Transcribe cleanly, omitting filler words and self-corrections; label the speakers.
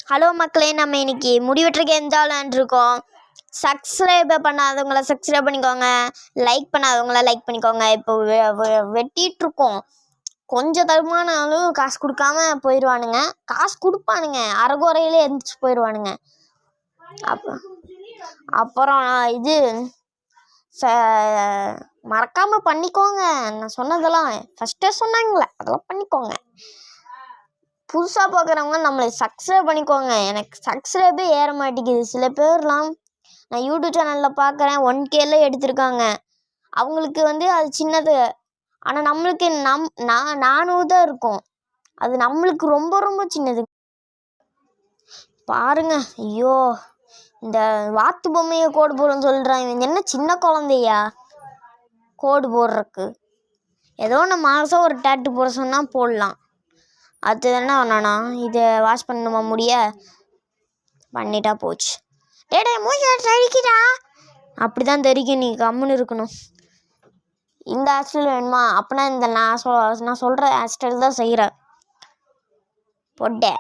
Speaker 1: Hello மக்களே, நம்ம இன்னைக்கு முடிவெற்ற கேம் தான் விளையாண்டுருக்கோம். சப்ஸ்கிரைப் பண்ணாதவங்கள சப்ஸ்கிரைப் பண்ணிக்கோங்க, லைக் பண்ணாதவங்கள லைக் பண்ணிக்கோங்க. இப்போ வெட்டிட்டு இருக்கோம். கொஞ்சம் தருமானாலும் காசு கொடுக்காம போயிடுவானுங்க. காசு கொடுப்பானுங்க, அரைகுறையிலே எந்திரிச்சு போயிடுவானுங்க. அப்புறம் இது மறக்காம பண்ணிக்கோங்க. நான் சொன்னதெல்லாம் ஃபர்ஸ்டே சொன்னாங்களே, அதெல்லாம் பண்ணிக்கோங்க. புதுசாக பார்க்குறவங்க நம்மளை சப்ஸ்கிரைப் பண்ணிக்கோங்க. எனக்கு சப்ஸ்கிரைபே ஏற மாட்டேங்குது. சில பேர்லாம் நான் யூடியூப் சேனலில் பார்க்குறேன் 1Kல எடுத்திருக்காங்க. அவங்களுக்கு அது சின்னது, ஆனால் நம்மளுக்கு 400 தான் இருக்கும். அது நம்மளுக்கு ரொம்ப ரொம்ப சின்னது பாருங்க. ஐயோ, இந்த வாத்து பொம்மையை கோடு போடுன்னு சொல்கிறான். இவன் என்ன சின்ன குழந்தையா கோடு போடுறக்கு? ஏதோ நம்ம மாதம் ஒரு டேட்டு போட சொன்னால் போடலாம். அது என்ன வேணாண்ணா, இதை வாஷ் பண்ணணுமா? முடிய பண்ணிட்டா போச்சு. டேடே மூஞ்சி தெரிக்கிறா. அப்படி தான் தெரிக்கும், நீ கம்முன்னு இருக்கணும். இந்த ஹேர்ஸ்டைல் வேணுமா? அப்படின்னா இந்த நான் சொல்கிற ஹேர்ஸ்டைல் தான் செய்கிறேன். பொட்டை